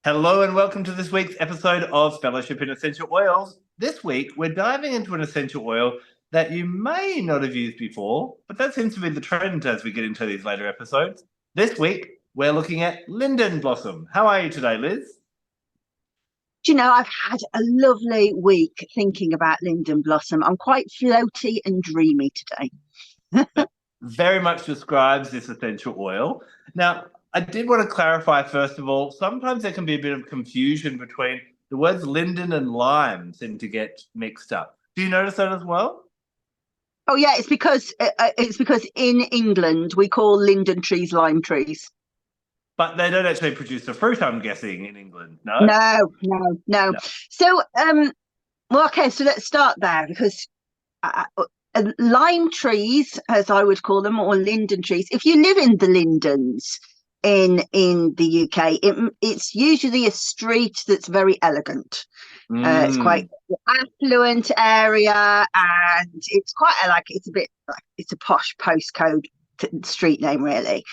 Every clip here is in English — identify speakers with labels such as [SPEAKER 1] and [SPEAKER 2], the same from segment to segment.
[SPEAKER 1] Hello and welcome to this week's episode of Fellowship in Essential Oils. This week, we're diving into an essential oil that you may not have used before, but that seems to be the trend as we get into these later episodes. This week, we're looking at linden blossom. How are you today, Liz?
[SPEAKER 2] Do you know, I've had a lovely week thinking about linden blossom. I'm quite floaty and dreamy today.
[SPEAKER 1] That very much describes this essential oil. Now, I did want to clarify, first of all, sometimes there can be a bit of confusion between the words linden and lime seem to get mixed up. Do you notice that as well?
[SPEAKER 2] Oh yeah, it's because in England we call linden trees lime trees.
[SPEAKER 1] But they don't actually produce the fruit, I'm guessing, in England, no?
[SPEAKER 2] No.
[SPEAKER 1] No.
[SPEAKER 2] So well, okay, so let's start there because lime trees, as I would call them, or linden trees. If you live in the Lindens in the UK, it's usually a street that's very elegant. It's quite affluent area, and it's quite it's a bit like it's a posh postcode street name, really.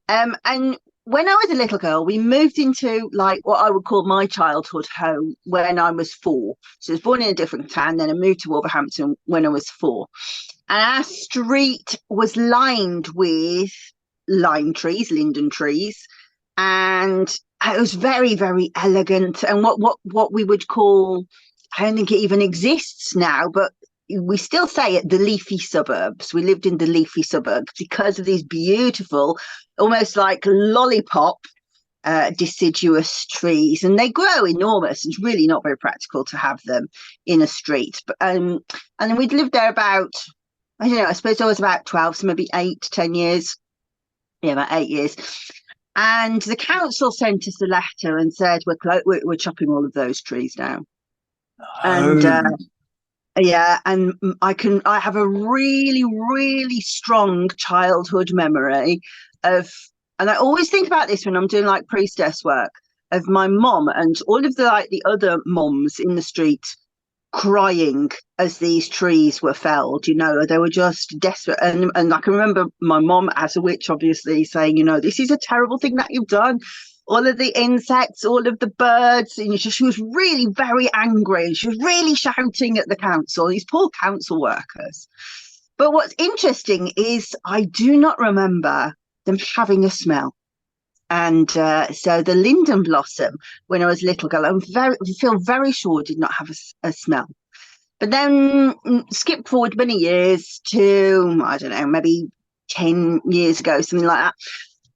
[SPEAKER 2] And when I was a little girl, we moved into like what I would call my childhood home when I was 4. So I was born in a different town, then I moved to Wolverhampton when I was 4. And our street was lined with lime trees, linden trees, and it was very, very elegant. And what we would call, I don't think it even exists now, but we still say it, the leafy suburbs. We lived in the leafy suburbs because of these beautiful, almost like lollipop deciduous trees, and they grow enormous. It's really not very practical to have them in a street. But and then we'd lived there about, I don't know, I suppose I was about 12, so maybe 8 to 10 years. Yeah, about 8 years. And the council sent us a letter and said we're chopping all of those trees down. And
[SPEAKER 1] Oh.
[SPEAKER 2] yeah, and I have a really, really strong childhood memory of, and I always think about this when I'm doing like priestess work, of my mom and all of the other moms in the street crying as these trees were felled. They were just desperate. And I can remember my mom, as a witch, obviously saying, this is a terrible thing that you've done. All of the insects, all of the birds, and she was really very angry, and she was really shouting at the council, these poor council workers. But what's interesting is I do not remember them having a smell. And so the linden blossom, when I was a little girl, I feel very sure did not have a smell. But then skip forward many years to, I don't know, maybe 10 years ago, something like that.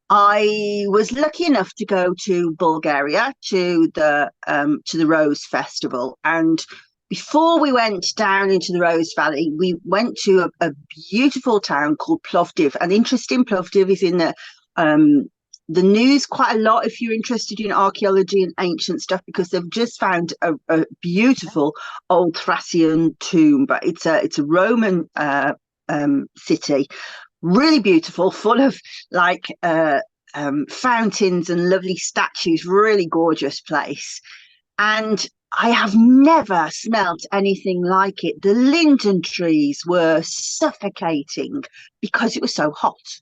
[SPEAKER 2] I was lucky enough to go to Bulgaria to the Rose Festival, and before we went down into the Rose Valley, we went to a beautiful town called Plovdiv. And interesting, Plovdiv is in the news quite a lot if you're interested in archaeology and ancient stuff, because they've just found a beautiful old Thracian tomb. But it's a Roman city. Really beautiful, full of fountains and lovely statues, really gorgeous place. And I have never smelt anything like it. The linden trees were suffocating because it was so hot.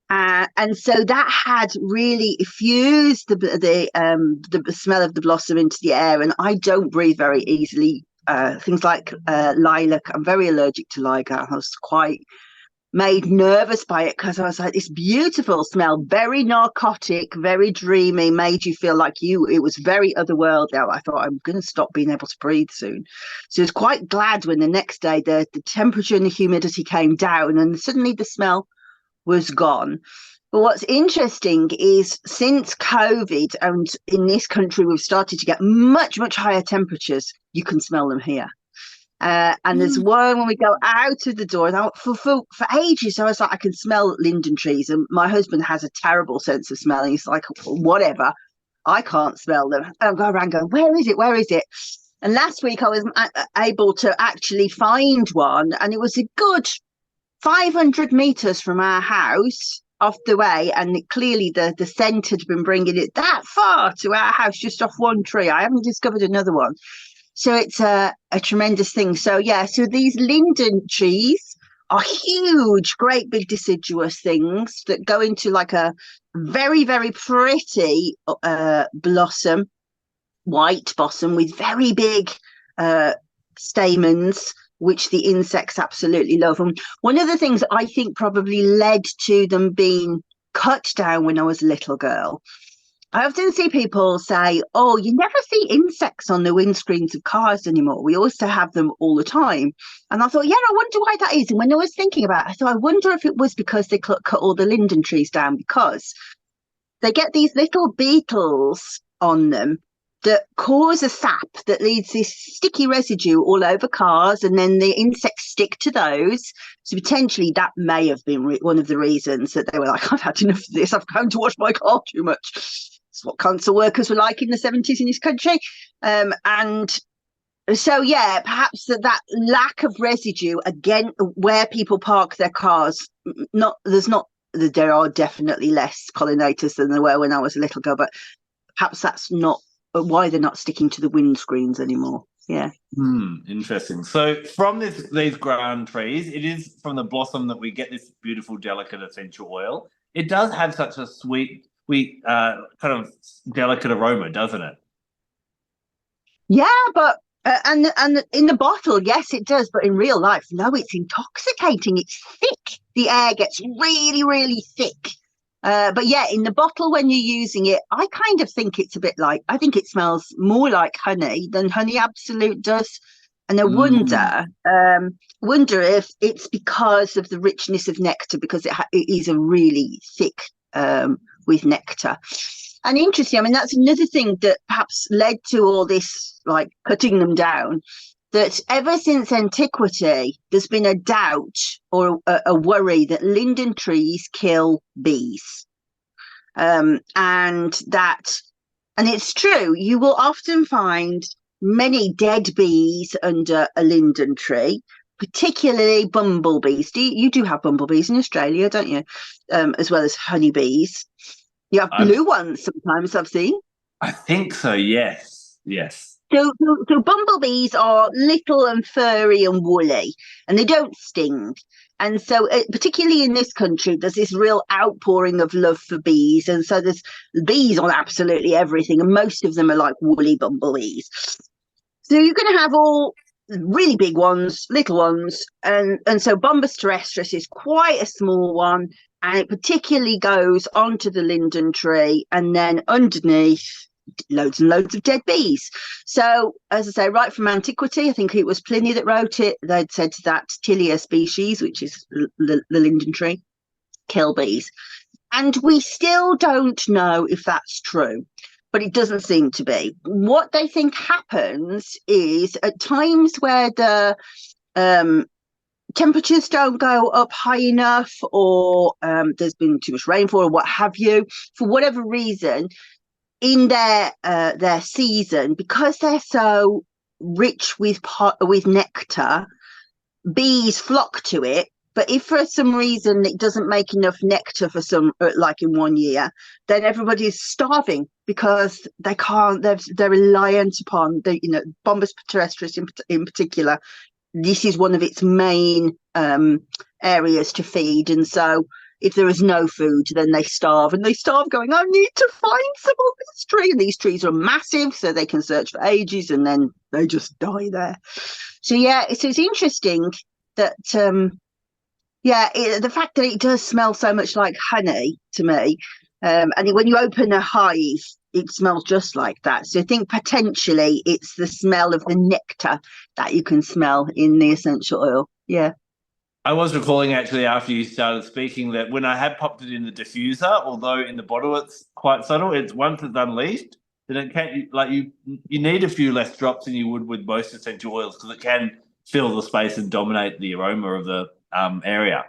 [SPEAKER 2] And so that had really effused the smell of the blossom into the air. And I don't breathe very easily. Things like lilac, I'm very allergic to lilac. I was quite made nervous by it because I was like, this beautiful smell, very narcotic, very dreamy, made you feel like it was very otherworldly. I thought, I'm going to stop being able to breathe soon. So I was quite glad when the next day the temperature and the humidity came down and suddenly the smell was gone. But what's interesting is since COVID, and in this country we've started to get much, much higher temperatures, you can smell them here. And there's one when we go out of the door. And for ages, I was like, I can smell linden trees. And my husband has a terrible sense of smelling. He's like, whatever, I can't smell them. And I go around going, where is it? Where is it? And last week I was able to actually find one. And it was a good 500 meters from our house off the way. And clearly the scent had been bringing it that far to our house, just off one tree. I haven't discovered another one. So it's a tremendous thing. So yeah, so these linden trees are huge, great big deciduous things that go into like a very, very pretty blossom white bottom with very big stamens, which the insects absolutely love. And one of the things I think probably led to them being cut down when I was a little girl, I often see people say, oh, you never see insects on the windscreens of cars anymore. We used to have them all the time. And I thought, yeah, I wonder why that is. And when I was thinking about it, I thought, I wonder if it was because they cut all the linden trees down, because they get these little beetles on them that cause a sap that leaves this sticky residue all over cars, and then the insects stick to those. So potentially that may have been one of the reasons that they were like, I've had enough of this. I've come to wash my car too much. It's what council workers were like in the 70s in this country. And so, yeah, perhaps that lack of residue, again, where people park their cars, there are definitely less pollinators than there were when I was a little girl, but perhaps that's not why they're not sticking to the windscreens anymore. Yeah.
[SPEAKER 1] Interesting. So from these ground trees, it is from the blossom that we get this beautiful, delicate essential oil. It does have such a sweet, kind of delicate aroma, doesn't it?
[SPEAKER 2] Yeah, but and in the bottle, yes, it does, but in real life, no, it's intoxicating. It's thick. The air gets really, really thick. But yeah, in the bottle, when you're using it, I kind of think it's a bit like, I think it smells more like honey than Honey Absolute does. And I wonder if it's because of the richness of nectar, because it is a really thick with nectar. And interesting, I mean, that's another thing that perhaps led to all this, like cutting them down, that ever since antiquity, there's been a doubt or a worry that linden trees kill bees. And it's true, you will often find many dead bees under a linden tree, particularly bumblebees. You do have bumblebees in Australia, don't you? As well as honeybees. You have blue ones sometimes, I've seen.
[SPEAKER 1] I think so, yes.
[SPEAKER 2] So bumblebees are little and furry and woolly, and they don't sting. And so, particularly in this country, there's this real outpouring of love for bees. And so there's bees on absolutely everything, and most of them are like woolly bumblebees. So you're going to have all really big ones, little ones, and so Bombus terrestris is quite a small one, and it particularly goes onto the linden tree, and then underneath loads and loads of dead bees. So, as I say, right from antiquity, I think it was Pliny that wrote it, they'd said that Tilia species, which is the linden tree, kill bees. And we still don't know if that's true, but it doesn't seem to be. What they think happens is at times where the temperatures don't go up high enough, or there's been too much rainfall or what have you, for whatever reason, in their season, because they're so rich with nectar, bees flock to it. But if for some reason it doesn't make enough nectar for some, like in 1 year, then everybody's starving because they can't. They're reliant upon Bombus terrestris in particular. This is one of its main areas to feed, and so if there is no food, then they starve, and they starve going, I need to find some of this tree. And these trees are massive, so they can search for ages, and then they just die there. So yeah, so it's interesting that the fact that it does smell so much like honey to me, and when you open a hive, it smells just like that. So I think potentially it's the smell of the nectar that you can smell in the essential oil. Yeah.
[SPEAKER 1] I was recalling actually after you started speaking that when I had popped it in the diffuser, although in the bottle it's quite subtle, it's once it's unleashed, then it can you need a few less drops than you would with most essential oils, because it can fill the space and dominate the aroma of the area.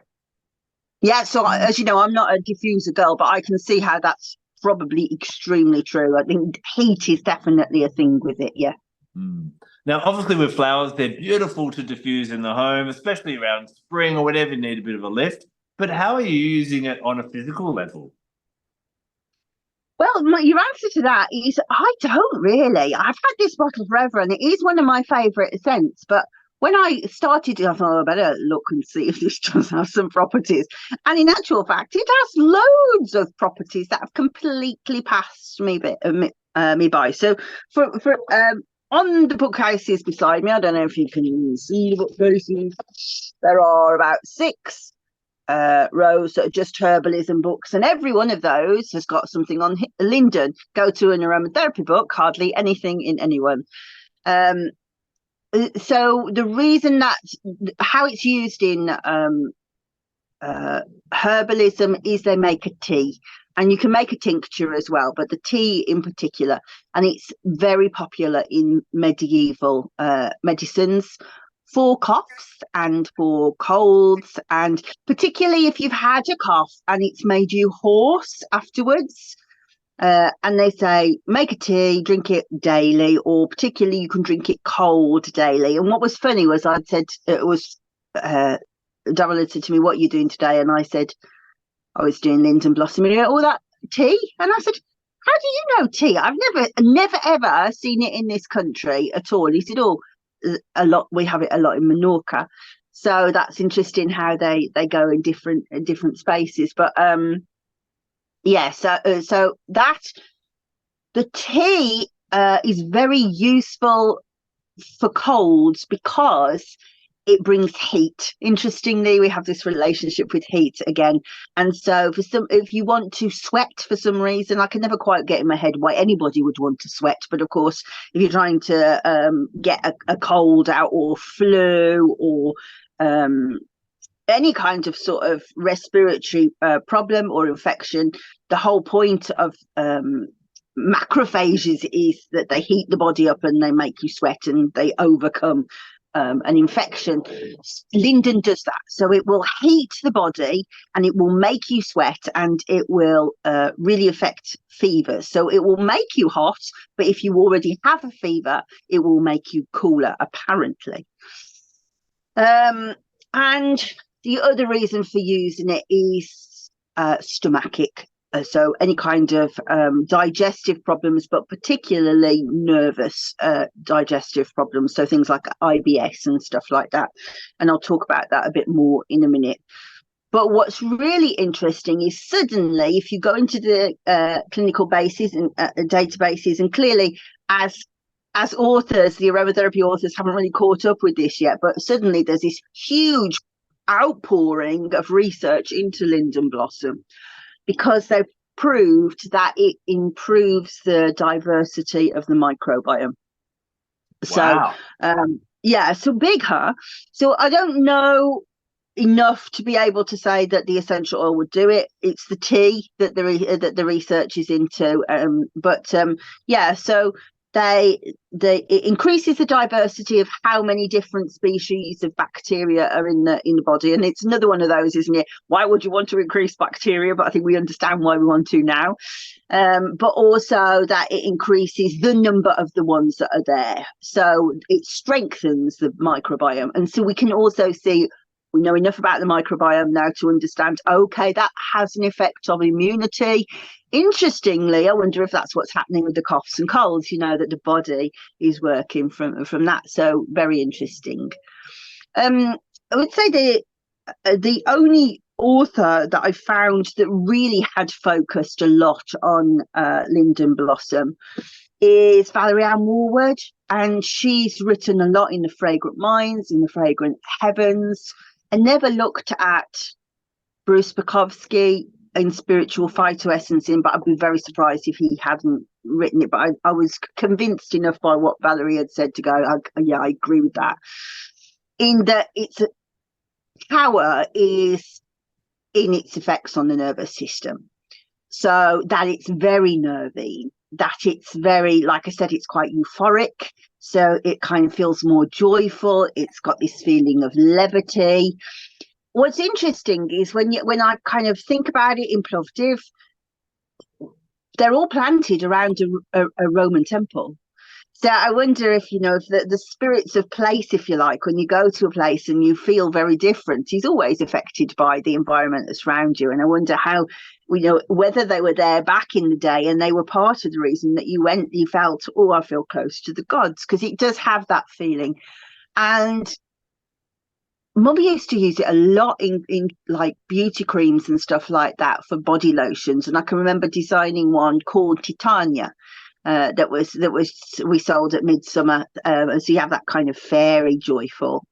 [SPEAKER 2] Yeah, so as you know, I'm not a diffuser girl, but I can see how that's probably extremely true. I think heat is definitely a thing with it. Yeah.
[SPEAKER 1] Now, obviously with flowers, they're beautiful to diffuse in the home, especially around spring or whatever you need a bit of a lift. But how are you using it on a physical level?
[SPEAKER 2] Well, your answer to that is I don't really. I've had this bottle forever, and it is one of my favourite scents. But when I started it, I thought, I better look and see if this does have some properties. And in actual fact, it has loads of properties that have completely passed me me buy. So for on the bookcases beside me, I don't know if you can see the bookcases. There are about six rows that are just herbalism books, and every one of those has got something on Linden. Go to an aromatherapy book, hardly anything in anyone. So the reason that how it's used in herbalism is they make a tea, and you can make a tincture as well, but the tea in particular, and it's very popular in medieval medicines for coughs and for colds, and particularly if you've had a cough and it's made you hoarse afterwards. And they say make a tea, drink it daily, or particularly you can drink it cold daily. And what was funny was I'd said it was Barralet said to me, "What are you doing today?" And I said I was doing Linden blossom. And he went, "Oh, that tea?" And I said, "How do you know tea? I've never ever seen it in this country at all." He said, "Oh, a lot. We have it a lot in Menorca." So that's interesting how they go in different spaces. But yeah, so that the tea is very useful for colds because it brings heat. Interestingly, we have this relationship with heat again. And so if you want to sweat for some reason, I can never quite get in my head why anybody would want to sweat. But of course, if you're trying to get a cold out, or flu, or any kind of sort of respiratory problem or infection, the whole point of macrophages is that they heat the body up and they make you sweat and they overcome an infection. Linden does that. So it will heat the body and it will make you sweat, and it will really affect fevers. So it will make you hot, but if you already have a fever, it will make you cooler, apparently. And the other reason for using it is stomachic. So any kind of digestive problems, but particularly nervous digestive problems. So things like IBS and stuff like that. And I'll talk about that a bit more in a minute. But what's really interesting is suddenly, if you go into the clinical bases and databases, and clearly as authors, the aromatherapy authors haven't really caught up with this yet, but suddenly there's this huge outpouring of research into Linden blossom, because they've proved that it improves the diversity of the microbiome.
[SPEAKER 1] Wow.
[SPEAKER 2] So, yeah, so big, huh? So I don't know enough to be able to say that the essential oil would do it. It's the tea that the research is into. Yeah, so it increases the diversity of how many different species of bacteria are in the body, and it's another one of those, isn't it? Why would you want to increase bacteria? But I think we understand why we want to now. But also that it increases the number of the ones that are there, so it strengthens the microbiome. And so we can also see, we know enough about the microbiome now to understand, okay, that has an effect on immunity. Interestingly, I wonder if that's what's happening with the coughs and colds, that the body is working from that. So very interesting. I would say the only author that I found that really had focused a lot on Linden blossom is Valerie Ann Woolward, and she's written a lot in the Fragrant Minds, in the Fragrant Heavens. I never looked at Bruce Bukowski in Spiritual Phytoessencing, but I'd be very surprised if he hadn't written it. But I was convinced enough by what Valerie had said to go, I agree with that. In that its power is in its effects on the nervous system. So that it's very nervy, that it's very, like I said, it's quite euphoric. So it kind of feels more joyful. It's got this feeling of levity. What's interesting is when I kind of think about it in Plovdiv, they're all planted around a Roman temple. So I wonder if, if the spirits of place, if you like, when you go to a place and you feel very different, is always affected by the environment that's around you. And I wonder how, whether they were there back in the day and they were part of the reason that you went, you felt, oh, I feel close to the gods, because it does have that feeling. And Mummy used to use it a lot in like beauty creams and stuff like that for body lotions. And I can remember designing one called Titania. that was we sold at midsummer. So you have that kind of fairy, joyful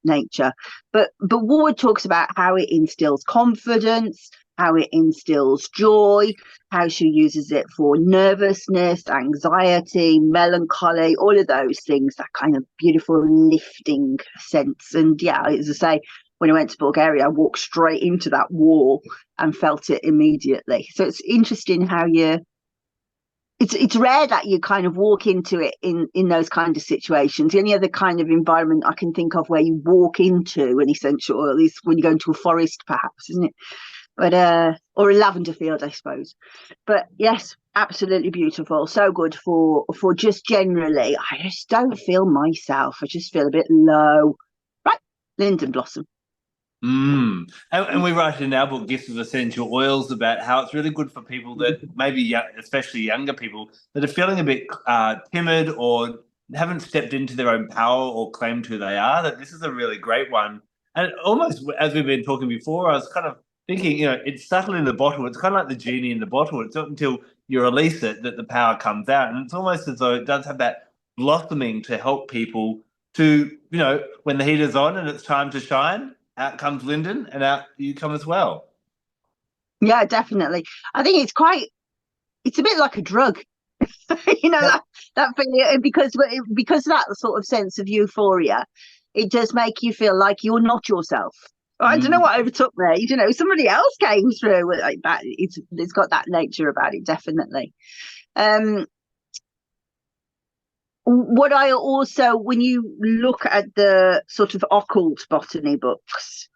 [SPEAKER 2] nature. But Ward talks about how it instills confidence, how it instills joy, how she uses it for nervousness, anxiety, melancholy, all of those things, that kind of beautiful lifting sense. And yeah, as I say, when I went to Bulgaria, I walked straight into that wall and felt it immediately. So it's interesting how it's rare that you kind of walk into it in those kind of situations. The only other kind of environment I can think of where you walk into an essential oil is when you go into a forest, perhaps, isn't it? But or a lavender field, I suppose. But yes, absolutely beautiful. So good for just generally. I just don't feel myself. I just feel a bit low. Right, Linden blossom.
[SPEAKER 1] And we write in our book, Gifts of Essential Oils, about how it's really good for people that maybe, especially younger people, that are feeling a bit timid or haven't stepped into their own power or claimed who they are, that this is a really great one. And almost, as we've been talking before, I was kind of thinking, it's subtle in the bottle. It's kind of like the genie in the bottle. It's not until you release it that the power comes out. And it's almost as though it does have that blossoming to help people to, when the heat is on and it's time to shine, out comes Linden and out you come as well.
[SPEAKER 2] Yeah, definitely. I think it's a bit like a drug. that feeling, because of that sort of sense of euphoria, it does make you feel like you're not yourself. I don't know what overtook me. Somebody else came through like that. It's got that nature about it, definitely. What I also, when you look at the sort of occult botany books,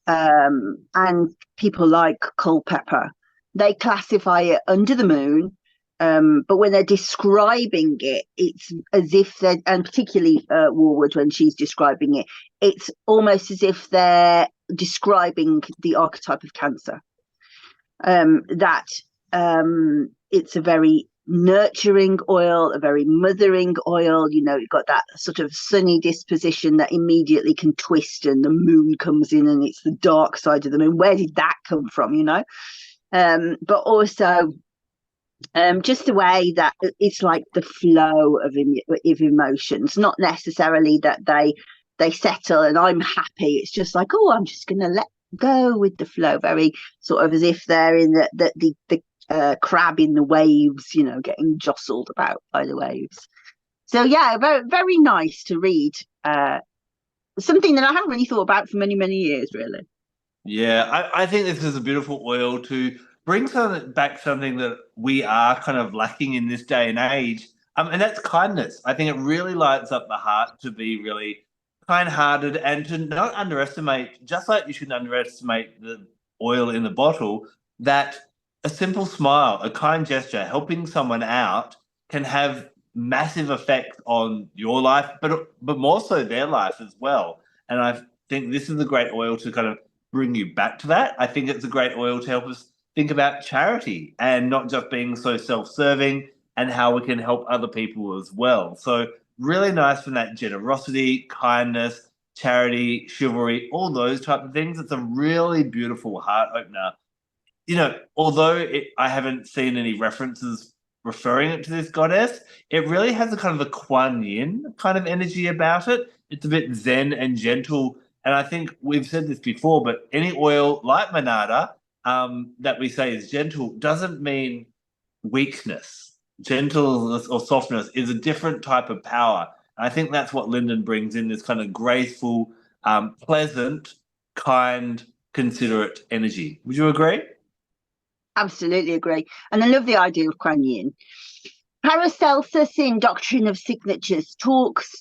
[SPEAKER 2] and people like Culpeper, they classify it under the moon. But when they're describing it, it's as if they're, and particularly Warwood, when she's describing it, it's almost as if they're describing the archetype of Cancer. That it's a very nurturing oil, a very mothering oil. You've got that sort of sunny disposition that immediately can twist, and the moon comes in and it's the dark side of the moon. Where did that come from? But also just the way that it's like the flow of emotions, not necessarily that they settle and I'm happy. It's just like, oh, I'm just going to let go with the flow, very sort of as if they're in the crab in the waves, getting jostled about by the waves. So yeah, very, very nice to read. Something that I haven't really thought about for many, many years, really.
[SPEAKER 1] Yeah, I think this is a beautiful oil to bring back something that we are kind of lacking in this day and age. And that's kindness. I think it really lights up the heart to be really kind-hearted and to not underestimate, just like you shouldn't underestimate the oil in the bottle, that a simple smile, a kind gesture, helping someone out can have massive effect on your life, but more so their life as well. And I think this is a great oil to kind of bring you back to that. I think it's a great oil to help us think about charity and not just being so self-serving, and how we can help other people as well. So really nice from that generosity, kindness, charity, chivalry, all those type of things. It's a really beautiful heart opener. Although I haven't seen any references referring it to this goddess, it really has a kind of a Kuan Yin kind of energy about it. It's a bit zen and gentle. And I think we've said this before, but any oil like Manada that we say is gentle doesn't mean weakness. Gentleness or softness is a different type of power. And I think that's what Linden brings in, this kind of graceful, pleasant, kind, considerate energy. Would you agree?
[SPEAKER 2] Absolutely agree. And I love the idea of Kuan Yin. Paracelsus in Doctrine of Signatures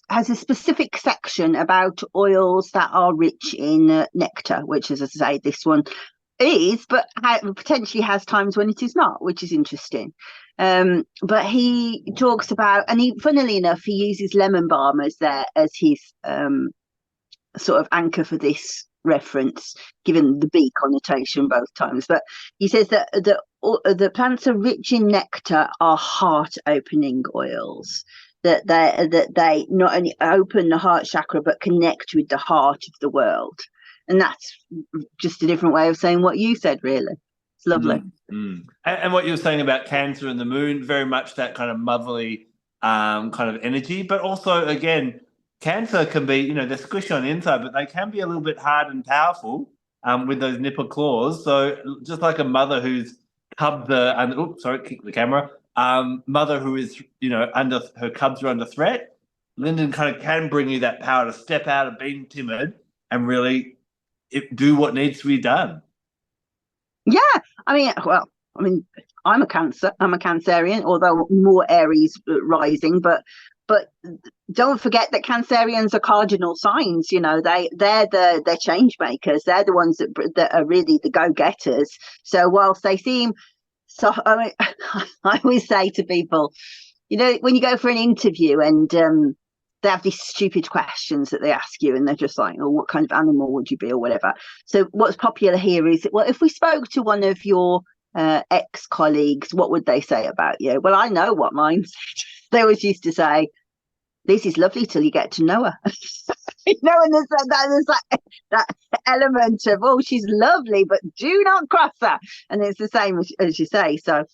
[SPEAKER 2] has a specific section about oils that are rich in nectar, which, as I say, this one is, but potentially has times when it is not, which is interesting. But he talks about, and funnily enough, he uses lemon balm as his sort of anchor for this reference, given the bee connotation both times. But he says that the plants are rich in nectar are heart-opening oils. That they not only open the heart chakra but connect with the heart of the world. And that's just a different way of saying what you said, really. It's lovely.
[SPEAKER 1] And what you were saying about Cancer and the moon, very much that kind of motherly kind of energy. But also, again, Cancer can be, they're squishy on the inside, but they can be a little bit hard and powerful with those nipper claws. So just like a mother who's cubs are under, oops, sorry, kick the camera. Mother who is, under her cubs are under threat. Linden kind of can bring you that power to step out of being timid and really do what needs to be done.
[SPEAKER 2] Yeah, I'm a Cancer. I'm a Cancerian, although more Aries rising. But don't forget that Cancerians are cardinal signs. They're the change makers. They're the ones that are really the go getters. So whilst they seem so, I always say to people, when you go for an interview and they have these stupid questions that they ask you, and they're just like, "Oh, what kind of animal would you be?" or whatever. So what's popular here is, well, if we spoke to one of your ex-colleagues, what would they say about you? Well, I know what mine said. They always used to say, "This is lovely till you get to know her." And there's that element of, "Oh, she's lovely, but do not cross her." And it's the same as you say. So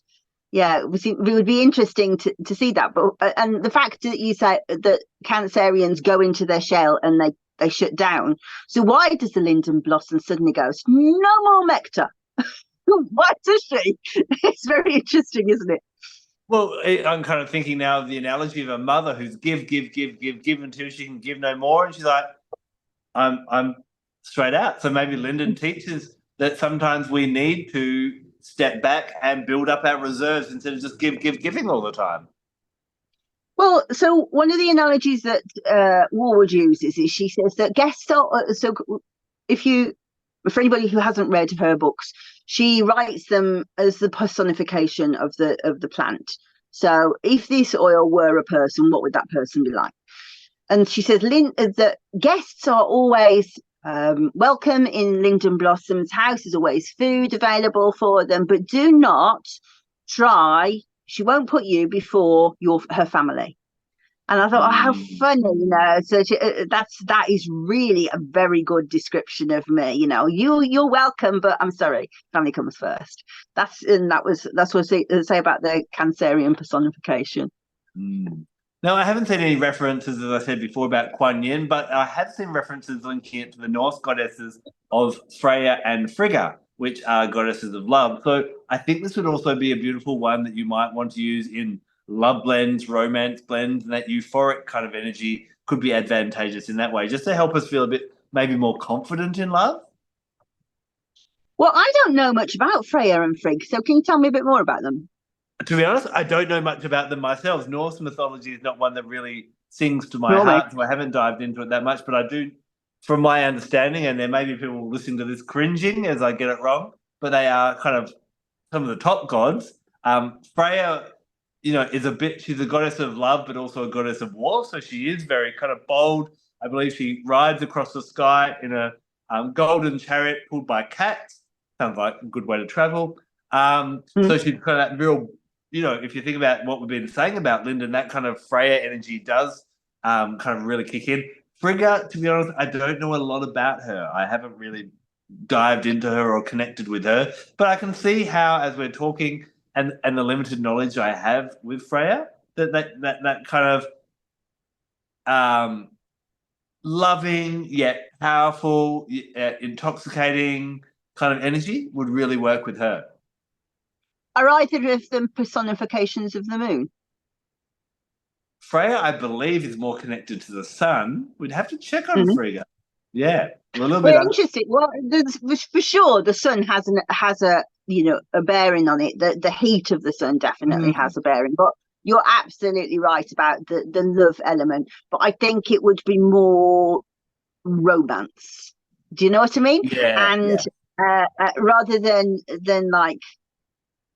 [SPEAKER 2] yeah, it would be interesting to see that. But and the fact that you say that Cancerians go into their shell and they shut down. So why does the Linden blossom suddenly go, "No more nectar"? Why does she? It's very interesting, isn't it?
[SPEAKER 1] Well, I'm kind of thinking now of the analogy of a mother who's give until she can give no more, and she's like, "I'm straight out." So maybe Linden teaches that sometimes we need to step back and build up our reserves instead of just giving all the time.
[SPEAKER 2] Well, so one of the analogies that Warwood uses is, she says that guests are, so for anybody who hasn't read her books, she writes them as the personification of the plant. So if this oil were a person, what would that person be like? And she says that guests are always welcome in Linden Blossom's house. There's always food available for them, but do not try. She won't put you before her family. And I thought, oh, how funny, So that is really a very good description of me. You're welcome, but I'm sorry, family comes first. That's what they say about the Cancerian personification.
[SPEAKER 1] Now, I haven't seen any references, as I said before, about Kuan Yin, but I have seen references linking it to the Norse goddesses of Freya and Frigga, which are goddesses of love. So I think this would also be a beautiful one that you might want to use in love blends, romance blends, and that euphoric kind of energy could be advantageous in that way, just to help us feel a bit maybe more confident in love.
[SPEAKER 2] Well, I don't know much about Freya and Frigg, so can you tell me a bit more about them?
[SPEAKER 1] To be honest, I don't know much about them myself. Norse mythology is not one that really sings to my heart, so I haven't dived into it that much, but I do, from my understanding, and there may be people listening to this cringing as I get it wrong, but they are kind of some of the top gods. Freya, she's a goddess of love, but also a goddess of war. So she is very kind of bold. I believe she rides across the sky in a golden chariot pulled by cats. Sounds like a good way to travel. So she's kind of that real, if you think about what we've been saying about Linden, that kind of Freya energy does kind of really kick in. Frigga, to be honest, I don't know a lot about her. I haven't really dived into her or connected with her, but I can see how, as we're talking, and the limited knowledge I have with Freya, that kind of loving yet powerful, intoxicating kind of energy would really work with her.
[SPEAKER 2] Are either of them personifications of the moon?
[SPEAKER 1] Freya, I believe, is more connected to the sun. We'd have to check on Frigga. Yeah, a little bit.
[SPEAKER 2] Interesting. Well, for sure, the sun has a bearing on it. The heat of the sun definitely has a bearing. But you're absolutely right about the love element. But I think it would be more romance. Do you know what I mean?
[SPEAKER 1] Yeah.
[SPEAKER 2] And rather than like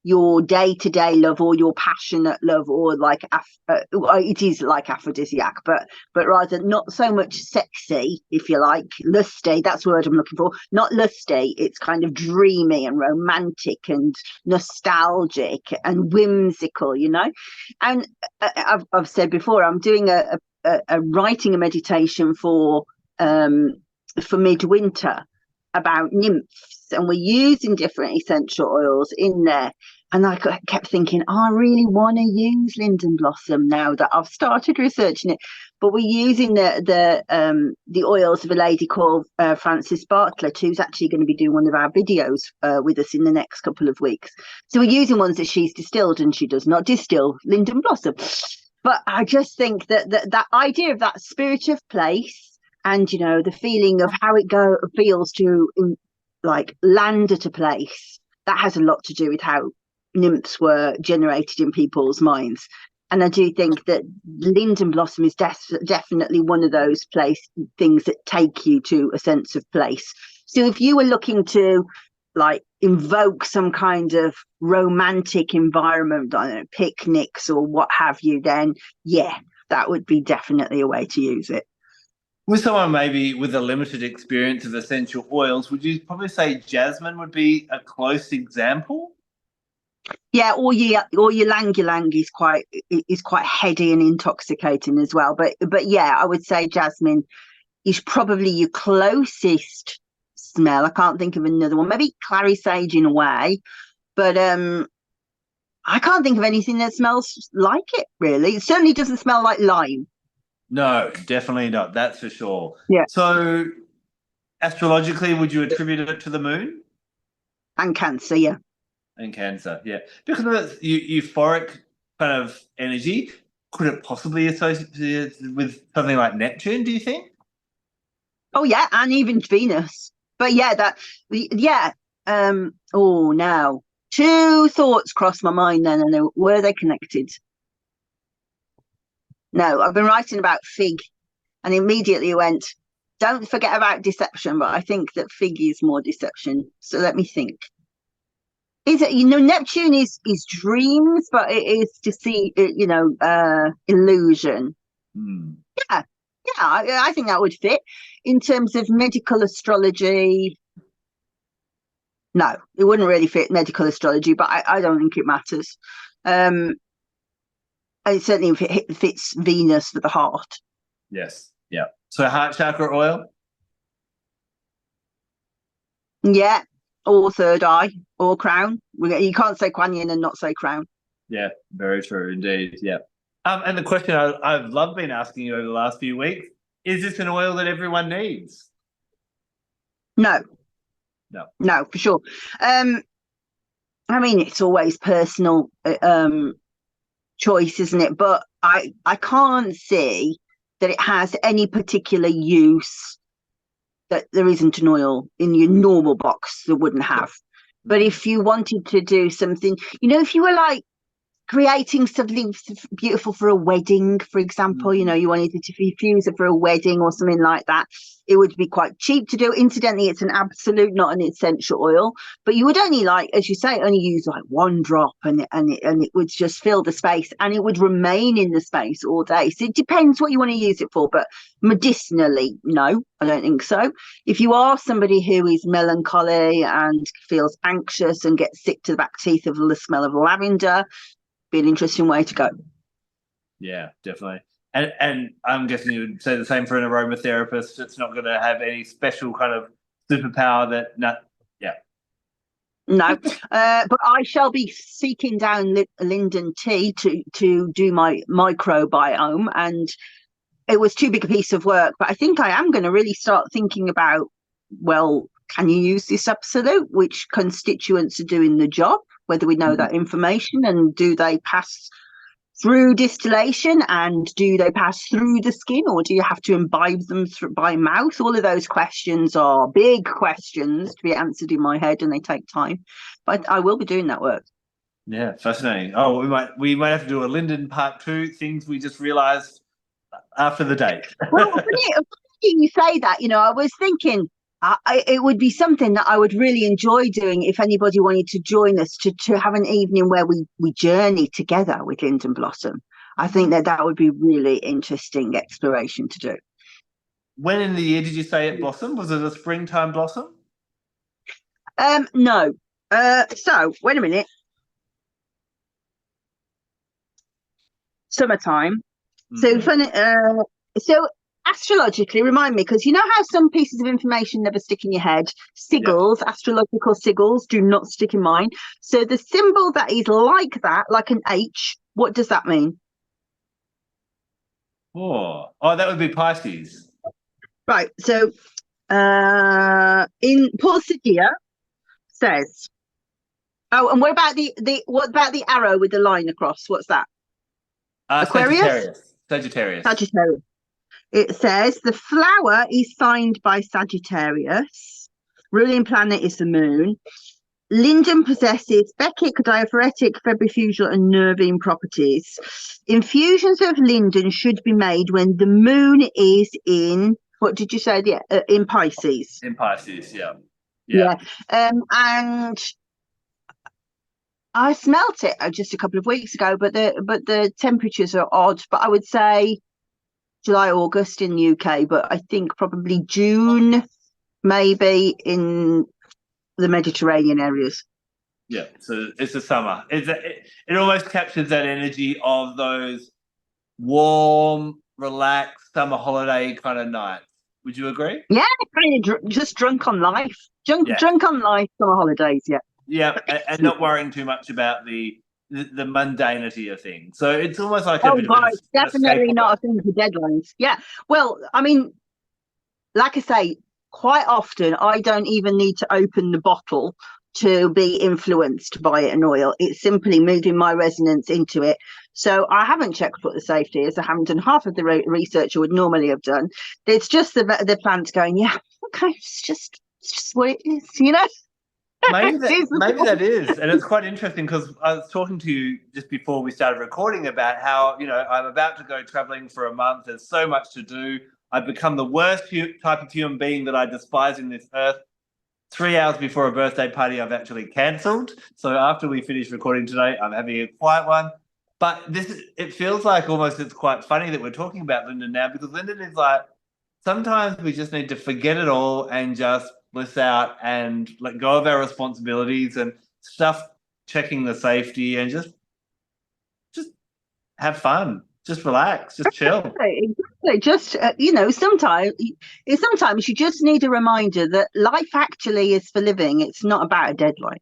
[SPEAKER 2] your day-to-day love or your passionate love, or like it is like aphrodisiac, but rather not so much sexy, if you like, lusty, that's the word I'm looking for, not lusty. It's kind of dreamy and romantic and nostalgic and whimsical, and I've said before, I'm doing a writing a meditation for midwinter. about nymphs, and we're using different essential oils in there. And I kept thinking, I really want to use Linden Blossom now that I've started researching it. But we're using the oils of a lady called Frances Bartlett, who's actually going to be doing one of our videos with us in the next couple of weeks. So we're using ones that she's distilled, and she does not distill Linden Blossom. But I just think that idea of that spirit of place, and the feeling of how it feels to like land at a place, that has a lot to do with how nymphs were generated in people's minds. And I do think that Linden Blossom is definitely one of those things that take you to a sense of place. So if you were looking to like invoke some kind of romantic environment, I don't know, picnics or what have you, then yeah, that would be definitely a way to use it.
[SPEAKER 1] With someone maybe with a limited experience of essential oils, would you probably say jasmine would be a close example?
[SPEAKER 2] Yeah, or your ylang ylang is quite heady and intoxicating as well. But yeah, I would say jasmine is probably your closest smell. I can't think of another one. Maybe clary sage in a way, but I can't think of anything that smells like it, really. It certainly doesn't smell like lime.
[SPEAKER 1] No, definitely not. That's for sure.
[SPEAKER 2] Yeah.
[SPEAKER 1] So astrologically, would you attribute it to the moon?
[SPEAKER 2] And Cancer, yeah.
[SPEAKER 1] And Cancer, yeah. Because of its euphoric kind of energy, could it possibly associate with something like Neptune, do you think?
[SPEAKER 2] Oh, yeah, and even Venus. But yeah, oh, now, two thoughts crossed my mind then, and were they connected? No, I've been writing about fig, and immediately went, don't forget about deception, but I think that fig is more deception. So let me think. Is it, Neptune is dreams, but it is to see, illusion. Yeah, I think that would fit. In terms of medical astrology, no, it wouldn't really fit medical astrology, but I don't think it matters. It certainly fits Venus for the heart.
[SPEAKER 1] Yes, yeah. So heart chakra oil?
[SPEAKER 2] Yeah, or third eye, or crown. You can't say Kuan Yin and not say crown.
[SPEAKER 1] Yeah, very true indeed, yeah. And the question I've loved been asking you over the last few weeks, is this an oil that everyone needs?
[SPEAKER 2] No, for sure. I mean, it's always personal choice, isn't it? But I can't see that it has any particular use that there isn't an oil in your normal box that wouldn't have. But if you wanted to do something, if you were like creating something beautiful for a wedding, for example, you wanted to diffuse it for a wedding or something like that, it would be quite cheap to do. Incidentally, it's an absolute, not an essential oil, but you would only, like, as you say, only use like one drop, and it would just fill the space, and it would remain in the space all day. So it depends what you want to use it for, but medicinally, no, I don't think so. If you are somebody who is melancholy and feels anxious and gets sick to the back teeth of the smell of lavender, be an interesting way to go.
[SPEAKER 1] Yeah, definitely. And I'm guessing you would say the same for an aromatherapist. It's not going to have any special kind of superpower that, no, yeah.
[SPEAKER 2] No, but I shall be seeking down Linden tea to do my microbiome, and it was too big a piece of work, but I think I am going to really start thinking about, well, can you use this absolute? Which constituents are doing the job? Whether we know that information, and do they pass through distillation, and do they pass through the skin, or do you have to imbibe them by mouth? All of those questions are big questions to be answered in my head, and they take time. But I will be doing that work.
[SPEAKER 1] Yeah, fascinating. Oh, we might have to do a Linden part 2, things we just realised after the date.
[SPEAKER 2] Well, you say that, I was thinking, it would be something that I would really enjoy doing if anybody wanted to join us to have an evening where we journey together with Linden Blossom. I think that would be really interesting exploration to do.
[SPEAKER 1] When in the year did you say it blossomed? Was it a springtime blossom?
[SPEAKER 2] No. So wait a minute. Summertime. So funny. So astrologically, remind me, because you know how some pieces of information never stick in your head? Sigils, astrological sigils, do not stick in mine. So the symbol that is like that, like an H, what does that mean?
[SPEAKER 1] Oh, that would be Pisces.
[SPEAKER 2] Right. So in Paul Sidia says, oh, and what about the arrow with the line across? What's that? Aquarius?
[SPEAKER 1] Sagittarius.
[SPEAKER 2] Sagittarius. It says the flower is signed by Sagittarius. Ruling planet is the moon. Linden possesses Beckett, diaphoretic, febrifugal, and nervine properties. Infusions of linden should be made when the moon is in, what did you say? In Pisces.
[SPEAKER 1] In Pisces, yeah.
[SPEAKER 2] And I smelt it just a couple of weeks ago, but the temperatures are odd. But I would say July, August in the UK, but I think probably June, maybe in the Mediterranean areas.
[SPEAKER 1] Yeah, so it's the summer. It almost captures that energy of those warm, relaxed summer holiday kind of nights. Would you agree?
[SPEAKER 2] Yeah, kind of just drunk on life. Drunk on life, summer holidays, yeah.
[SPEAKER 1] Yeah, and not worrying too much about the mundanity of things. So it's almost like a bit of
[SPEAKER 2] it's definitely not a thing for deadlines. Yeah. Well, I mean, like I say, quite often I don't even need to open the bottle to be influenced by an oil. It's simply moving my resonance into it. So I haven't checked what the safety is. I haven't done half of the research I would normally have done. It's just the plants going, yeah, okay, it's just what it is, you know.
[SPEAKER 1] Maybe that is, and it's quite interesting because I was talking to you just before we started recording about how, you know, I'm about to go traveling for a month. There's so much to do. I've become the worst type of human being that I despise in this earth. 3 hours before a birthday party, I've actually cancelled. So after we finish recording today, I'm having a quiet one. But it feels like almost it's quite funny that we're talking about Linden now, because Linden is like, sometimes we just need to forget it all and just bliss out and let go of our responsibilities and stuff, checking the safety, and just have fun, just relax, just chill.
[SPEAKER 2] Exactly. Just sometimes you just need a reminder that life actually is for living. It's not about a deadline.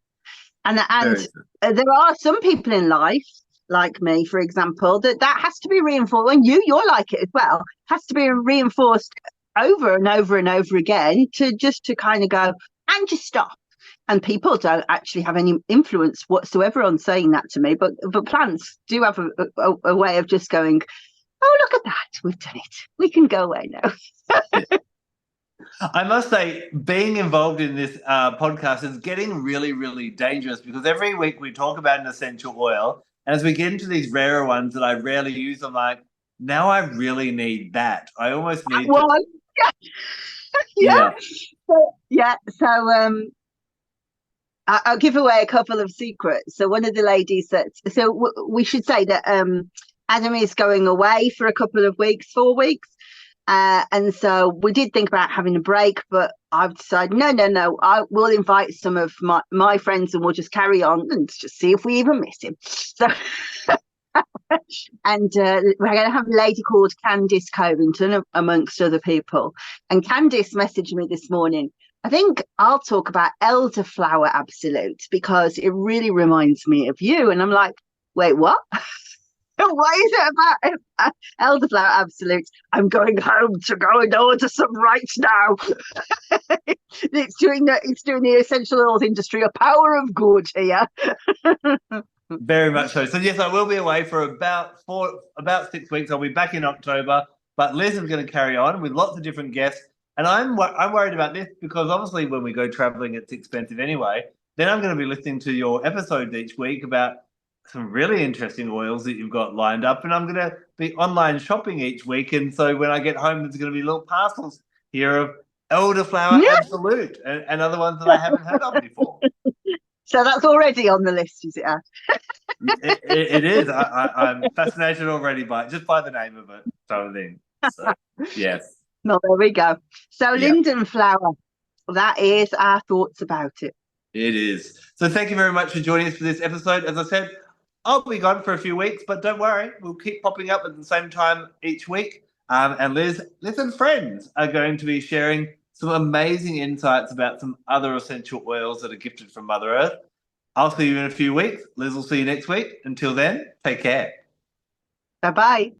[SPEAKER 2] And there are some people in life, like me, for example, that has to be reinforced. And you're like it as well. Has to be reinforced over and over and over again to kind of go and just stop. And people don't actually have any influence whatsoever on saying that to me, but plants do have a way of just going, oh, look at that, we've done it, we can go away now.
[SPEAKER 1] I must say, being involved in this podcast is getting really, really dangerous, because every week we talk about an essential oil, and as we get into these rarer ones that I rarely use, I'm like, now I really need that. I almost need to.
[SPEAKER 2] So I'll give away a couple of secrets. So one of the ladies we should say that Adam is going away for a couple of weeks, 4 weeks. And so we did think about having a break, but I've decided, no, I will invite some of my friends and we'll just carry on and just see if we even miss him. So, and we're going to have a lady called Candice Covington amongst other people. And Candice messaged me this morning. I think I'll talk about elderflower absolute because it really reminds me of you. And I'm like, wait, what? What is it about elderflower absolute? I'm going home to go and order some right now. It's doing the essential oils industry a power of good here.
[SPEAKER 1] Very much so. So yes, I will be away for about 6 weeks. I'll be back in October, but Liz is going to carry on with lots of different guests. And I'm worried about this because obviously when we go traveling, it's expensive anyway. Then I'm going to be listening to your episodes each week about some really interesting oils that you've got lined up. And I'm going to be online shopping each week. And so when I get home, there's going to be little parcels here of elderflower absolute and other ones that I haven't heard of before.
[SPEAKER 2] So that's already on the list, is it?
[SPEAKER 1] It is. I'm fascinated already by the name of it, sort of thing. So, yes.
[SPEAKER 2] No, there we go. So linden flower, that is our thoughts about it.
[SPEAKER 1] It is. So thank you very much for joining us for this episode. As I said, I'll be gone for a few weeks, but don't worry, we'll keep popping up at the same time each week. And Liz and friends are going to be sharing some amazing insights about some other essential oils that are gifted from Mother Earth. I'll see you in a few weeks. Liz will see you next week. Until then, take care.
[SPEAKER 2] Bye-bye.